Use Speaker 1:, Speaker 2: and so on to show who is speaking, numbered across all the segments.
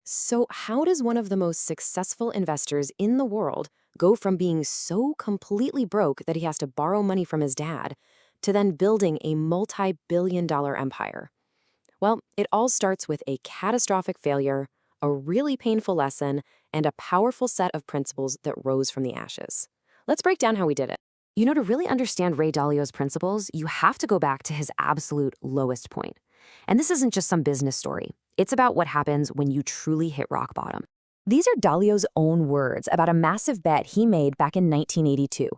Speaker 1: So, how does one of the most successful investors in the world go from being so completely broke that he has to borrow money from his dad to then building a multi-billion-dollar empire? Well, it all starts with a catastrophic failure, a really painful lesson, and a powerful set of principles that rose from the ashes. Let's break down how he did it. To really understand Ray Dalio's principles, you have to go back to his absolute lowest point. And this isn't just some business story. It's about what happens when you truly hit rock bottom. These are Dalio's own words about a massive bet he made back in 1982.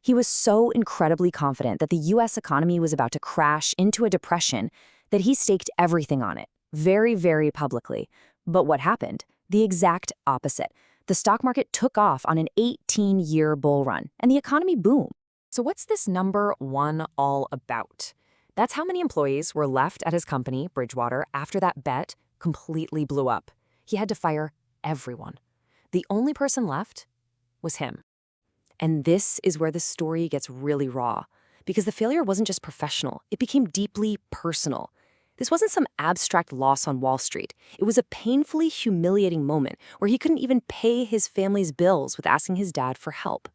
Speaker 1: He was so incredibly confident that the US economy was about to crash into a depression that he staked everything on it, very, very publicly. But what happened? The exact opposite. The stock market took off on an 18-year bull run, and the economy boomed. So what's this number one all about? That's how many employees were left at his company, Bridgewater, after that bet completely blew up. He had to fire everyone. The only person left was him. And this is where the story gets really raw, because the failure wasn't just professional, it became deeply personal. This wasn't some abstract loss on Wall Street. It was a painfully humiliating moment where he couldn't even pay his family's bills with asking his dad for help.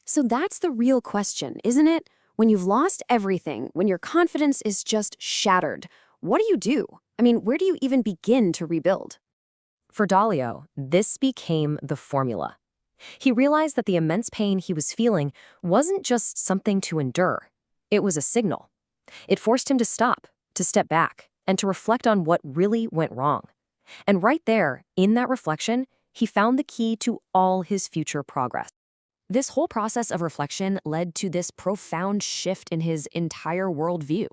Speaker 1: So that's the real question, isn't it? When you've lost everything, when your confidence is just shattered, what do? Where do you even begin to rebuild? For Dalio, this became the formula. He realized that the immense pain he was feeling wasn't just something to endure. It was a signal. It forced him to stop, to step back, and to reflect on what really went wrong. And right there, in that reflection, he found the key to all his future progress. This whole process of reflection led to this profound shift in his entire worldview.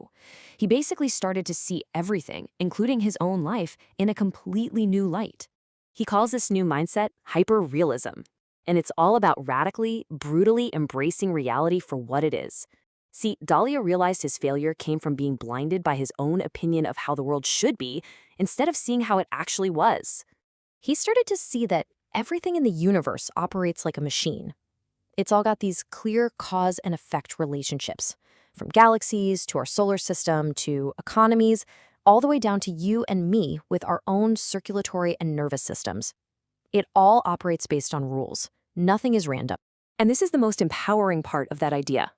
Speaker 1: He basically started to see everything, including his own life, in a completely new light. He calls this new mindset hyperrealism, and it's all about radically, brutally embracing reality for what it is. See, Dalio realized his failure came from being blinded by his own opinion of how the world should be, instead of seeing how it actually was. He started to see that everything in the universe operates like a machine. It's all got these clear cause and effect relationships, from galaxies to our solar system to economies, all the way down to you and me with our own circulatory and nervous systems. It all operates based on rules. Nothing is random. And this is the most empowering part of that idea.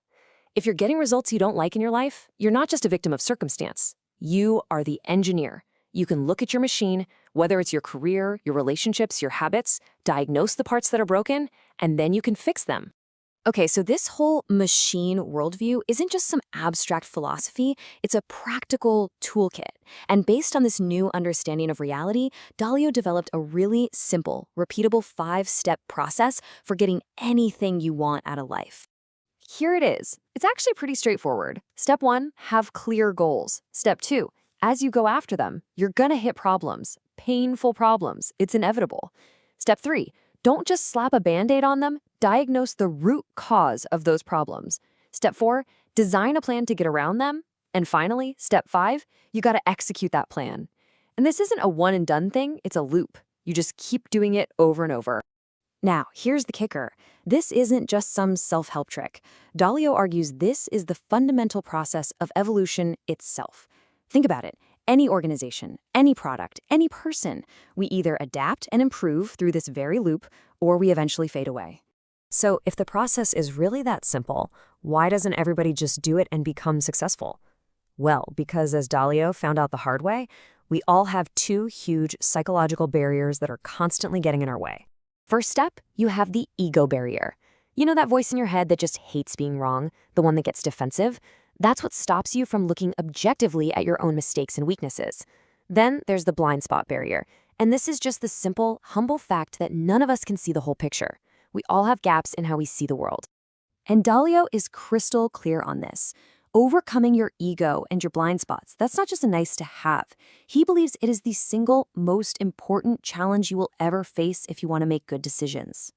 Speaker 1: If you're getting results you don't like in your life, you're not just a victim of circumstance. You are the engineer. You can look at your machine, whether it's your career, your relationships, your habits, diagnose the parts that are broken, and then you can fix them. Okay, so this whole machine worldview isn't just some abstract philosophy, it's a practical toolkit. And based on this new understanding of reality, Dalio developed a really simple, repeatable 5-step process for getting anything you want out of life. Here it is. It's actually pretty straightforward. Step 1, have clear goals. Step 2, as you go after them, you're gonna hit problems, painful problems. It's inevitable. Step 3, don't just slap a Band-Aid on them, diagnose the root cause of those problems. Step 4, design a plan to get around them. And finally, step 5, you gotta execute that plan. And this isn't a one and done thing, it's a loop. You just keep doing it over and over. Now, here's the kicker. This isn't just some self-help trick. Dalio argues this is the fundamental process of evolution itself. Think about it. Any organization, any product, any person, we either adapt and improve through this very loop, or we eventually fade away. So if the process is really that simple, why doesn't everybody just do it and become successful? Well, because as Dalio found out the hard way, we all have 2 huge psychological barriers that are constantly getting in our way. First step, you have the ego barrier. You know that voice in your head that just hates being wrong, the one that gets defensive? That's what stops you from looking objectively at your own mistakes and weaknesses. Then there's the blind spot barrier. And this is just the simple, humble fact that none of us can see the whole picture. We all have gaps in how we see the world. And Dalio is crystal clear on this. Overcoming your ego and your blind spots, that's not just a nice to have. He believes it is the single most important challenge you will ever face if you want to make good decisions.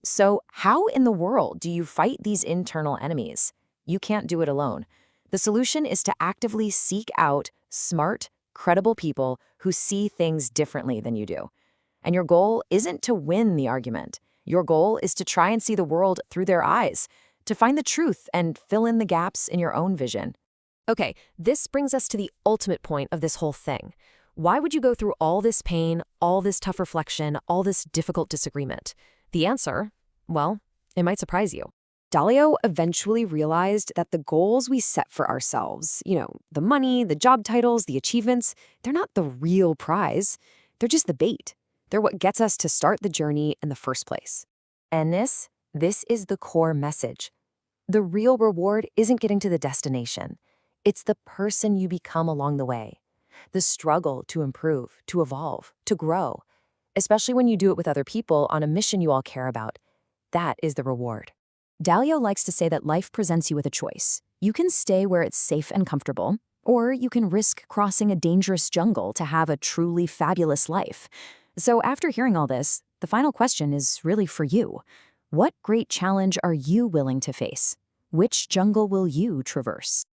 Speaker 1: So how in the world do you fight these internal enemies? You can't do it alone. The solution is to actively seek out smart, credible people who see things differently than you do. And your goal isn't to win the argument. Your goal is to try and see the world through their eyes, to find the truth and fill in the gaps in your own vision. Okay, this brings us to the ultimate point of this whole thing. Why would you go through all this pain, all this tough reflection, all this difficult disagreement? The answer, well, it might surprise you. Dalio eventually realized that the goals we set for ourselves, the money, the job titles, the achievements, they're not the real prize. They're just the bait. They're what gets us to start the journey in the first place. And this is the core message. The real reward isn't getting to the destination. It's the person you become along the way. The struggle to improve, to evolve, to grow. Especially when you do it with other people on a mission you all care about. That is the reward. Dalio likes to say that life presents you with a choice. You can stay where it's safe and comfortable, or you can risk crossing a dangerous jungle to have a truly fabulous life. So after hearing all this, the final question is really for you. What great challenge are you willing to face? Which jungle will you traverse?